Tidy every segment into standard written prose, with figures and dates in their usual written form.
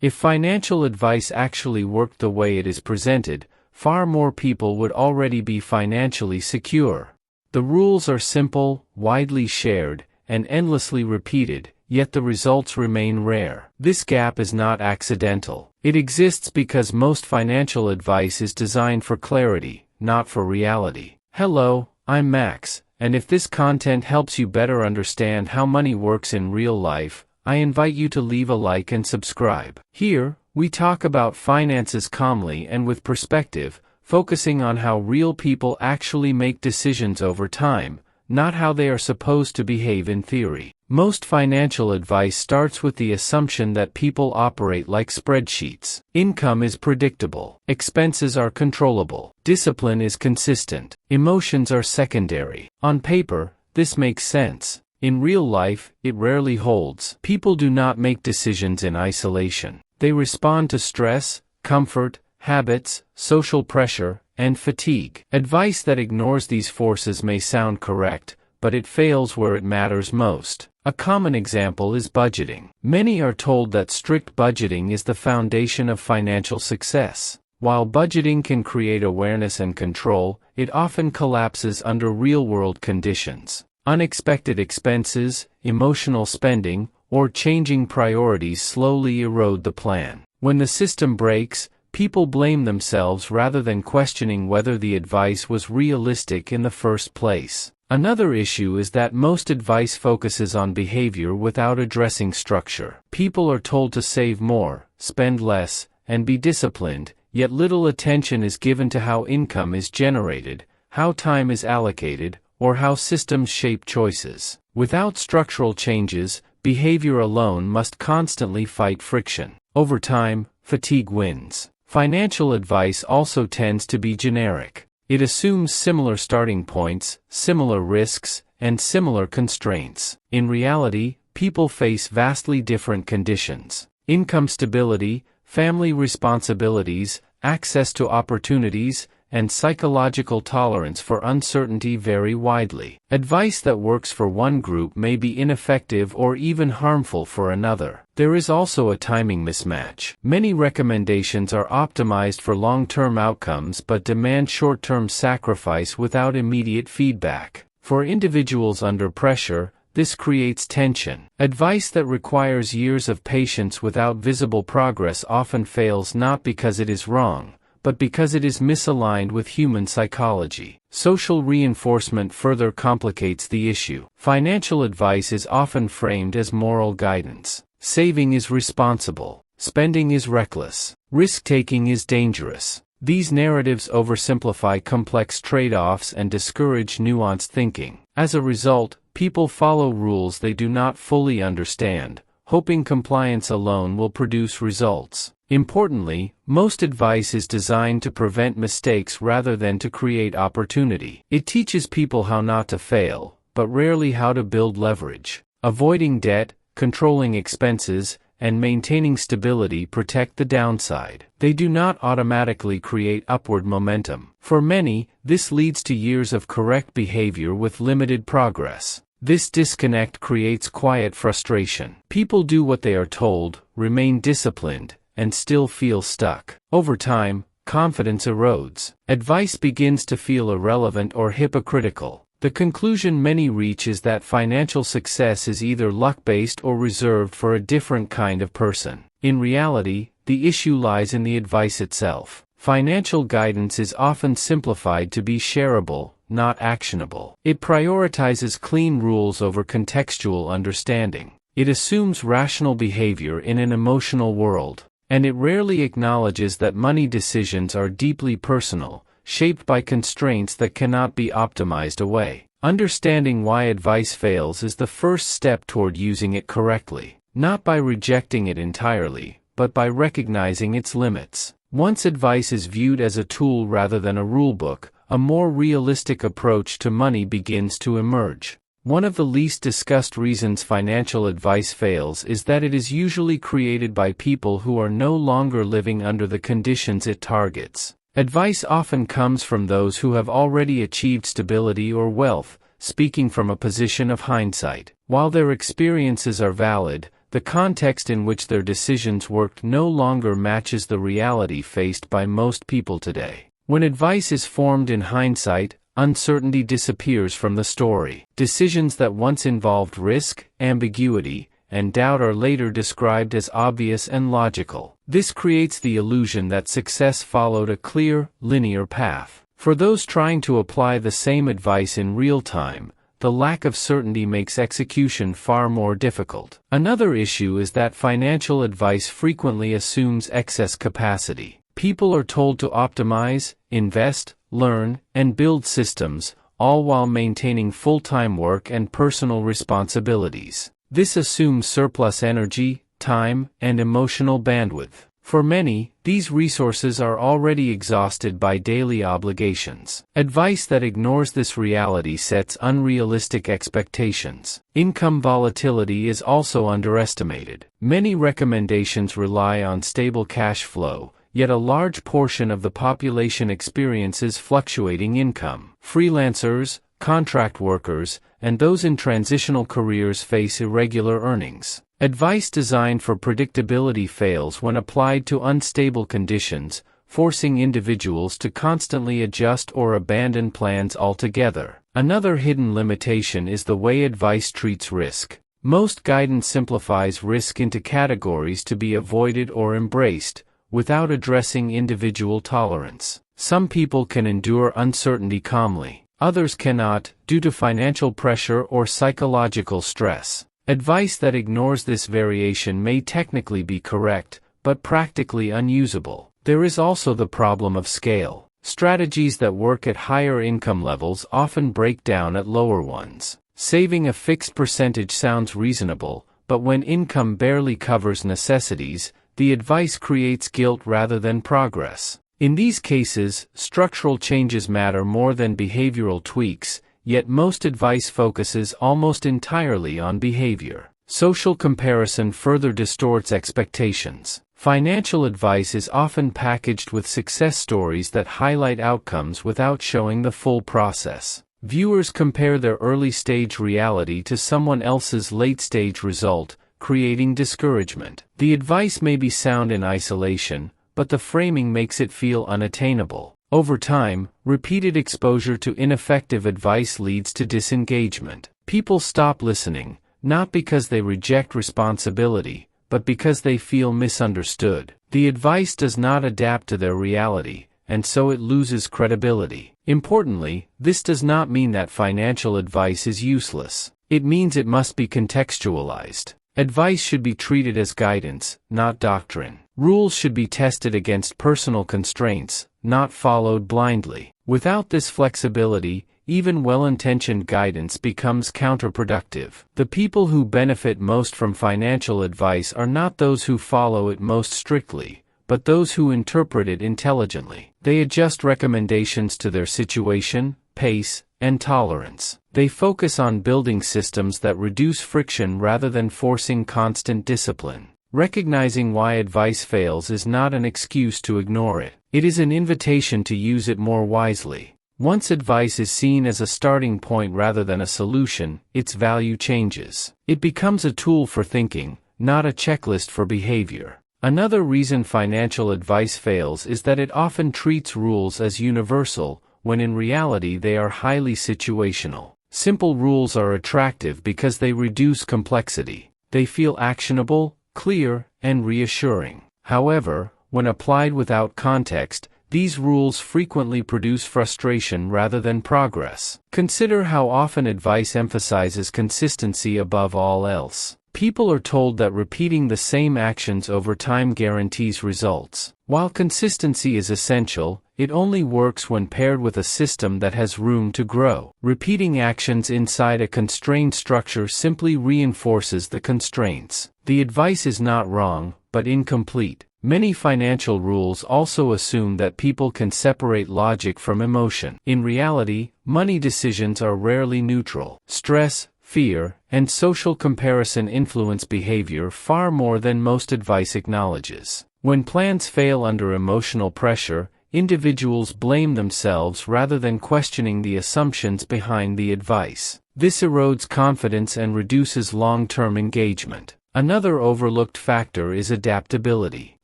If financial advice actually worked the way it is presented, far more people would already be financially secure. The rules are simple, widely shared, and endlessly repeated, yet the results remain rare. This gap is not accidental. It exists because most financial advice is designed for clarity, not for reality. Hello, I'm Max, and if this content helps you better understand how money works in real life, I invite you to leave a like and subscribe. Here, we talk about finances calmly and with perspective, focusing on how real people actually make decisions over time, not how they are supposed to behave in theory. Most financial advice starts with the assumption that people operate like spreadsheets. Income is predictable. Expenses are controllable. Discipline is consistent. Emotions are secondary. On paper, this makes sense. In real life, it rarely holds. People do not make decisions in isolation. They respond to stress, comfort, habits, social pressure, and fatigue. Advice that ignores these forces may sound correct, but it fails where it matters most. A common example is budgeting. Many are told that strict budgeting is the foundation of financial success. While budgeting can create awareness and control, it often collapses under real-world conditions. Unexpected expenses, emotional spending, or changing priorities slowly erode the plan. When the system breaks, people blame themselves rather than questioning whether the advice was realistic in the first place. Another issue is that most advice focuses on behavior without addressing structure. People are told to save more, spend less, and be disciplined, yet little attention is given to how income is generated, how time is allocated, or how systems shape choices. Without structural changes, behavior alone must constantly fight friction. Over time, fatigue wins. Financial advice also tends to be generic. It assumes similar starting points, similar risks, and similar constraints. In reality, people face vastly different conditions. Income stability, family responsibilities, access to opportunities, and psychological tolerance for uncertainty vary widely. Advice that works for one group may be ineffective or even harmful for another. There is also a timing mismatch. Many recommendations are optimized for long-term outcomes but demand short-term sacrifice without immediate feedback. For individuals under pressure, this creates tension. Advice that requires years of patience without visible progress often fails not because it is wrong, but because it is misaligned with human psychology. Social reinforcement further complicates the issue. Financial advice is often framed as moral guidance. Saving is responsible. Spending is reckless. Risk-taking is dangerous. These narratives oversimplify complex trade-offs and discourage nuanced thinking. As a result, people follow rules they do not fully understand, hoping compliance alone will produce results. Importantly, most advice is designed to prevent mistakes rather than to create opportunity. It teaches people how not to fail, but rarely how to build leverage. Avoiding debt, controlling expenses, and maintaining stability protect the downside. They do not automatically create upward momentum. For many, this leads to years of correct behavior with limited progress. This disconnect creates quiet frustration. People do what they are told, remain disciplined, and still feel stuck. Over time, confidence erodes. Advice begins to feel irrelevant or hypocritical. The conclusion many reach is that financial success is either luck-based or reserved for a different kind of person. In reality, the issue lies in the advice itself. Financial guidance is often simplified to be shareable, not actionable. It prioritizes clean rules over contextual understanding. It assumes rational behavior in an emotional world. And it rarely acknowledges that money decisions are deeply personal, shaped by constraints that cannot be optimized away. Understanding why advice fails is the first step toward using it correctly, not by rejecting it entirely, but by recognizing its limits. Once advice is viewed as a tool rather than a rulebook, a more realistic approach to money begins to emerge. One of the least discussed reasons financial advice fails is that it is usually created by people who are no longer living under the conditions it targets. Advice often comes from those who have already achieved stability or wealth, speaking from a position of hindsight. While their experiences are valid, the context in which their decisions worked no longer matches the reality faced by most people today. When advice is formed in hindsight, uncertainty disappears from the story. Decisions that once involved risk, ambiguity, and doubt are later described as obvious and logical. This creates the illusion that success followed a clear, linear path. For those trying to apply the same advice in real time, the lack of certainty makes execution far more difficult. Another issue is that financial advice frequently assumes excess capacity. People are told to optimize, invest, learn, and build systems, all while maintaining full-time work and personal responsibilities. This assumes surplus energy, time, and emotional bandwidth. For many, these resources are already exhausted by daily obligations. Advice that ignores this reality sets unrealistic expectations. Income volatility is also underestimated. Many recommendations rely on stable cash flow, yet a large portion of the population experiences fluctuating income. Freelancers, contract workers, and those in transitional careers face irregular earnings. Advice designed for predictability fails when applied to unstable conditions, forcing individuals to constantly adjust or abandon plans altogether. Another hidden limitation is the way advice treats risk. Most guidance simplifies risk into categories to be avoided or embraced, without addressing individual tolerance. Some people can endure uncertainty calmly. Others cannot, due to financial pressure or psychological stress. Advice that ignores this variation may technically be correct, but practically unusable. There is also the problem of scale. Strategies that work at higher income levels often break down at lower ones. Saving a fixed percentage sounds reasonable, but when income barely covers necessities, the advice creates guilt rather than progress. In these cases, structural changes matter more than behavioral tweaks, yet most advice focuses almost entirely on behavior. Social comparison further distorts expectations. Financial advice is often packaged with success stories that highlight outcomes without showing the full process. Viewers compare their early-stage reality to someone else's late-stage result, creating discouragement. The advice may be sound in isolation, but the framing makes it feel unattainable. Over time, repeated exposure to ineffective advice leads to disengagement. People stop listening, not because they reject responsibility, but because they feel misunderstood. The advice does not adapt to their reality, and so it loses credibility. Importantly, this does not mean that financial advice is useless. It means it must be contextualized. Advice should be treated as guidance, not doctrine. Rules should be tested against personal constraints, not followed blindly. Without this flexibility, even well-intentioned guidance becomes counterproductive. The people who benefit most from financial advice are not those who follow it most strictly, but those who interpret it intelligently. They adjust recommendations to their situation, pace, and tolerance. They focus on building systems that reduce friction rather than forcing constant discipline. Recognizing why advice fails is not an excuse to ignore it. It is an invitation to use it more wisely. Once advice is seen as a starting point rather than a solution, its value changes. It becomes a tool for thinking, not a checklist for behavior. Another reason financial advice fails is that it often treats rules as universal, when in reality they are highly situational. Simple rules are attractive because they reduce complexity. They feel actionable, clear, and reassuring. However, when applied without context, these rules frequently produce frustration rather than progress. Consider how often advice emphasizes consistency above all else. People are told that repeating the same actions over time guarantees results. While consistency is essential, it only works when paired with a system that has room to grow. Repeating actions inside a constrained structure simply reinforces the constraints. The advice is not wrong, but incomplete. Many financial rules also assume that people can separate logic from emotion. In reality, money decisions are rarely neutral. Stress, fear, and social comparison influence behavior far more than most advice acknowledges. When plans fail under emotional pressure, individuals blame themselves rather than questioning the assumptions behind the advice. This erodes confidence and reduces long-term engagement. Another overlooked factor is adaptability.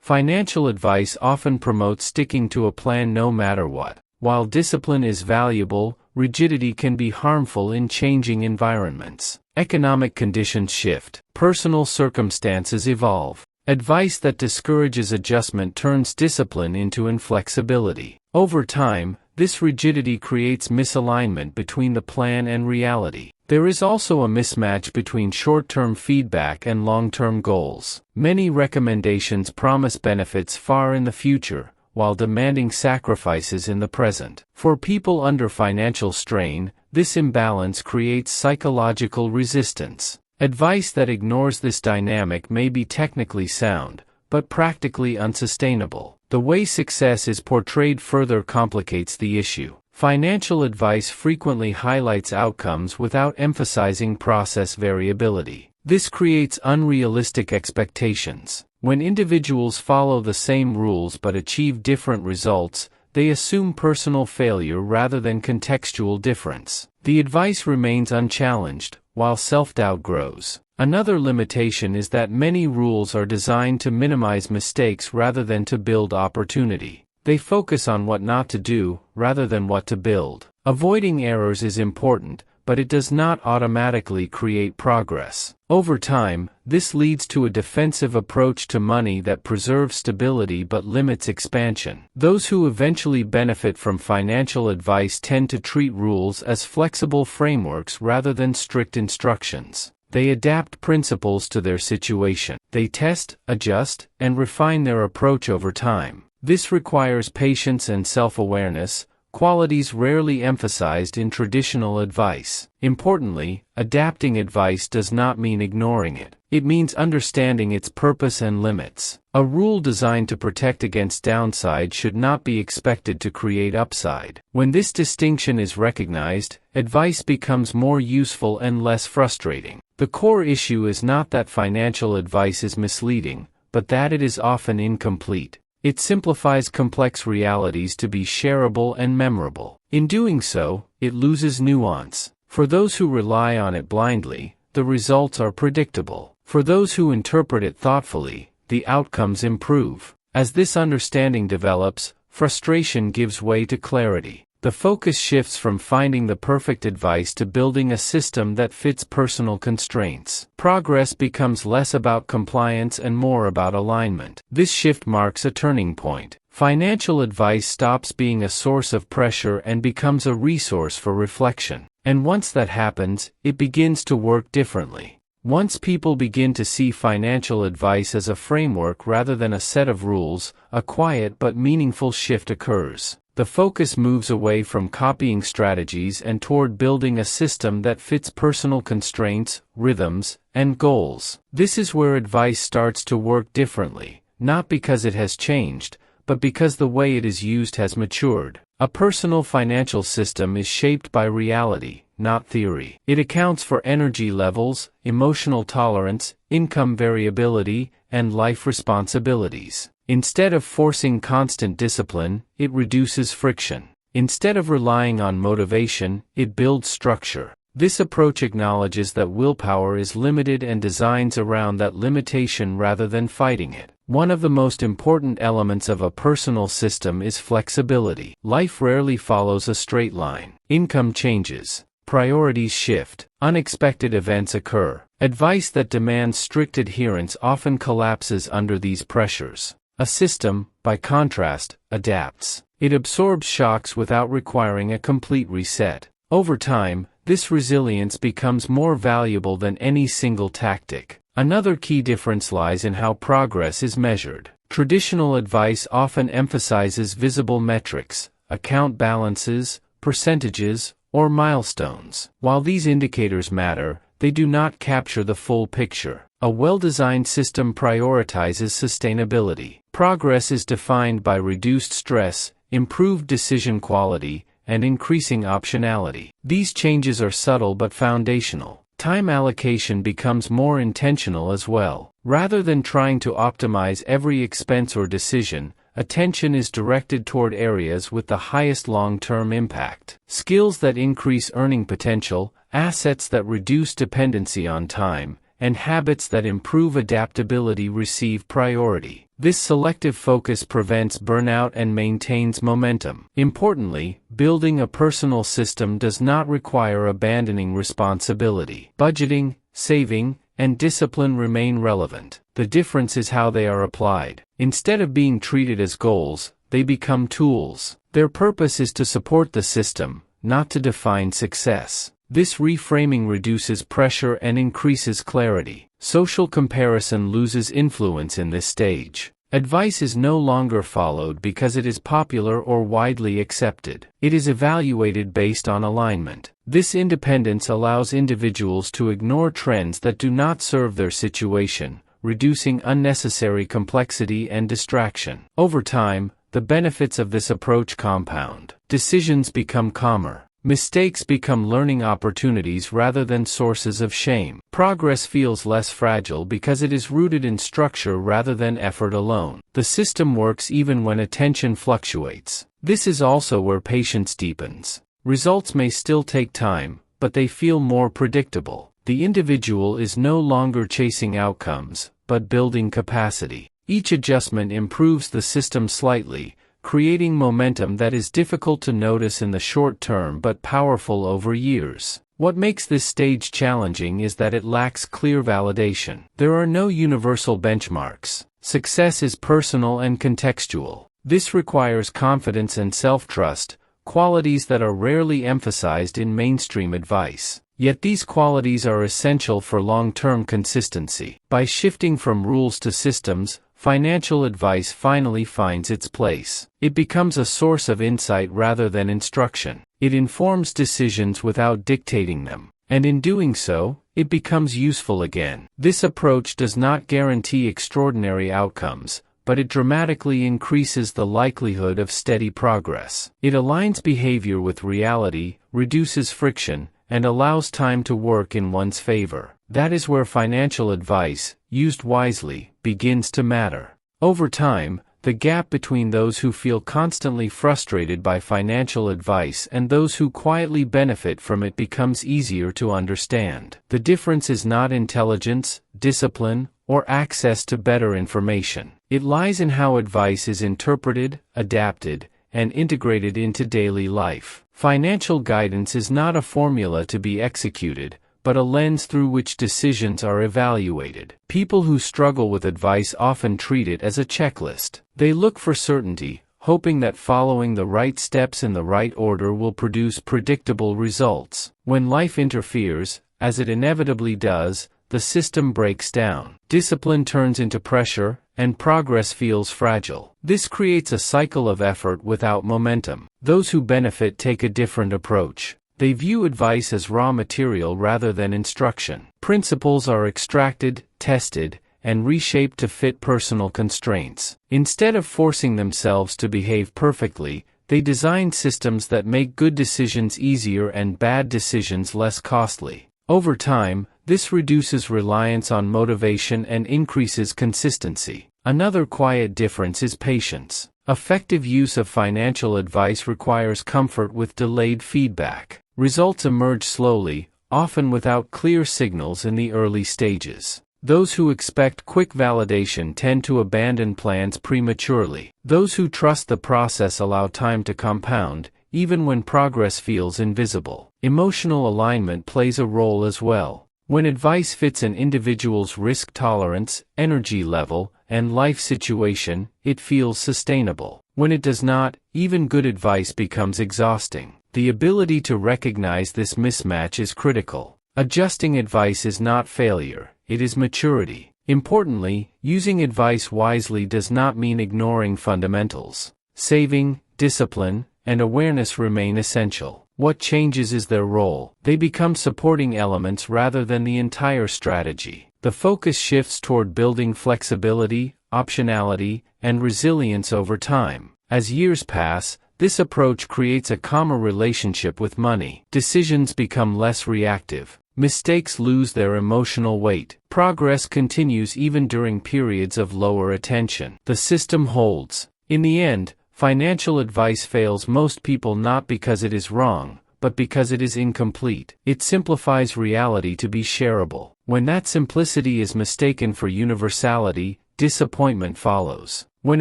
Financial advice often promotes sticking to a plan no matter what. While discipline is valuable, rigidity can be harmful in changing environments. Economic conditions shift. Personal circumstances evolve. Advice that discourages adjustment turns discipline into inflexibility. Over time, this rigidity creates misalignment between the plan and reality. There is also a mismatch between short-term feedback and long-term goals. Many recommendations promise benefits far in the future, while demanding sacrifices in the present. For people under financial strain, this imbalance creates psychological resistance. Advice that ignores this dynamic may be technically sound, but practically unsustainable. The way success is portrayed further complicates the issue. Financial advice frequently highlights outcomes without emphasizing process variability. This creates unrealistic expectations. When individuals follow the same rules but achieve different results, they assume personal failure rather than contextual difference. The advice remains unchallenged, while self-doubt grows. Another limitation is that many rules are designed to minimize mistakes rather than to build opportunity. They focus on what not to do, rather than what to build. Avoiding errors is important, but it does not automatically create progress. Over time, this leads to a defensive approach to money that preserves stability but limits expansion. Those who eventually benefit from financial advice tend to treat rules as flexible frameworks rather than strict instructions. They adapt principles to their situation. They test, adjust, and refine their approach over time. This requires patience and self-awareness, qualities rarely emphasized in traditional advice. Importantly, adapting advice does not mean ignoring it. It means understanding its purpose and limits. A rule designed to protect against downside should not be expected to create upside. When this distinction is recognized, advice becomes more useful and less frustrating. The core issue is not that financial advice is misleading, but that it is often incomplete. It simplifies complex realities to be shareable and memorable. In doing so, it loses nuance. For those who rely on it blindly, the results are predictable. For those who interpret it thoughtfully, the outcomes improve. As this understanding develops, frustration gives way to clarity. The focus shifts from finding the perfect advice to building a system that fits personal constraints. Progress becomes less about compliance and more about alignment. This shift marks a turning point. Financial advice stops being a source of pressure and becomes a resource for reflection. And once that happens, it begins to work differently. Once people begin to see financial advice as a framework rather than a set of rules, a quiet but meaningful shift occurs. The focus moves away from copying strategies and toward building a system that fits personal constraints, rhythms, and goals. This is where advice starts to work differently, not because it has changed, but because the way it is used has matured. A personal financial system is shaped by reality, not theory. It accounts for energy levels, emotional tolerance, income variability, and life responsibilities. Instead of forcing constant discipline, it reduces friction. Instead of relying on motivation, it builds structure. This approach acknowledges that willpower is limited and designs around that limitation rather than fighting it. One of the most important elements of a personal system is flexibility. Life rarely follows a straight line. Income changes. Priorities shift. Unexpected events occur. Advice that demands strict adherence often collapses under these pressures. A system, by contrast, adapts. It absorbs shocks without requiring a complete reset. Over time, this resilience becomes more valuable than any single tactic. Another key difference lies in how progress is measured. Traditional advice often emphasizes visible metrics, account balances, percentages, or milestones. While these indicators matter, they do not capture the full picture. A well-designed system prioritizes sustainability. Progress is defined by reduced stress, improved decision quality, and increasing optionality. These changes are subtle but foundational. Time allocation becomes more intentional as well. Rather than trying to optimize every expense or decision, attention is directed toward areas with the highest long-term impact. Skills that increase earning potential, assets that reduce dependency on time, and habits that improve adaptability receive priority. This selective focus prevents burnout and maintains momentum. Importantly, building a personal system does not require abandoning responsibility. Budgeting, saving, and discipline remain relevant. The difference is how they are applied. Instead of being treated as goals, they become tools. Their purpose is to support the system, not to define success. This reframing reduces pressure and increases clarity. Social comparison loses influence in this stage. Advice is no longer followed because it is popular or widely accepted. It is evaluated based on alignment. This independence allows individuals to ignore trends that do not serve their situation, reducing unnecessary complexity and distraction. Over time, the benefits of this approach compound. Decisions become calmer. Mistakes become learning opportunities rather than sources of shame. Progress feels less fragile because it is rooted in structure rather than effort alone. The system works even when attention fluctuates. This is also where patience deepens. Results may still take time, but they feel more predictable. The individual is no longer chasing outcomes, but building capacity. Each adjustment improves the system slightly, creating momentum that is difficult to notice in the short term but powerful over years. What makes this stage challenging is that it lacks clear validation. There are no universal benchmarks. Success is personal and contextual. This requires confidence and self-trust, qualities that are rarely emphasized in mainstream advice. Yet these qualities are essential for long-term consistency. By shifting from rules to systems, financial advice finally finds its place. It becomes a source of insight rather than instruction. It informs decisions without dictating them, and in doing so, it becomes useful again. This approach does not guarantee extraordinary outcomes, but it dramatically increases the likelihood of steady progress. It aligns behavior with reality, reduces friction, and allows time to work in one's favor. That is where financial advice, used wisely, begins to matter. Over time, the gap between those who feel constantly frustrated by financial advice and those who quietly benefit from it becomes easier to understand. The difference is not intelligence, discipline, or access to better information. It lies in how advice is interpreted, adapted, and integrated into daily life. Financial guidance is not a formula to be executed, but a lens through which decisions are evaluated. People who struggle with advice often treat it as a checklist. They look for certainty, hoping that following the right steps in the right order will produce predictable results. When life interferes, as it inevitably does, the system breaks down. Discipline turns into pressure, and progress feels fragile. This creates a cycle of effort without momentum. Those who benefit take a different approach. They view advice as raw material rather than instruction. Principles are extracted, tested, and reshaped to fit personal constraints. Instead of forcing themselves to behave perfectly, they design systems that make good decisions easier and bad decisions less costly. Over time, this reduces reliance on motivation and increases consistency. Another quiet difference is patience. Effective use of financial advice requires comfort with delayed feedback. Results emerge slowly, often without clear signals in the early stages. Those who expect quick validation tend to abandon plans prematurely. Those who trust the process allow time to compound, even when progress feels invisible. Emotional alignment plays a role as well. When advice fits an individual's risk tolerance, energy level, and life situation, it feels sustainable. When it does not, even good advice becomes exhausting. The ability to recognize this mismatch is critical. Adjusting advice is not failure, it is maturity. Importantly, using advice wisely does not mean ignoring fundamentals. Saving, discipline, and awareness remain essential. What changes is their role. They become supporting elements rather than the entire strategy. The focus shifts toward building flexibility, optionality, and resilience over time. As years pass, this approach creates a calmer relationship with money. Decisions become less reactive. Mistakes lose their emotional weight. Progress continues even during periods of lower attention. The system holds. In the end, financial advice fails most people not because it is wrong, but because it is incomplete. It simplifies reality to be shareable. When that simplicity is mistaken for universality, disappointment follows. When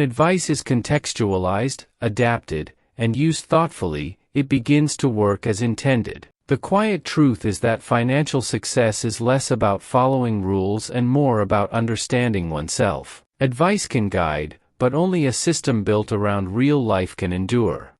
advice is contextualized, adapted, and used thoughtfully, it begins to work as intended. The quiet truth is that financial success is less about following rules and more about understanding oneself. Advice can guide, but only a system built around real life can endure.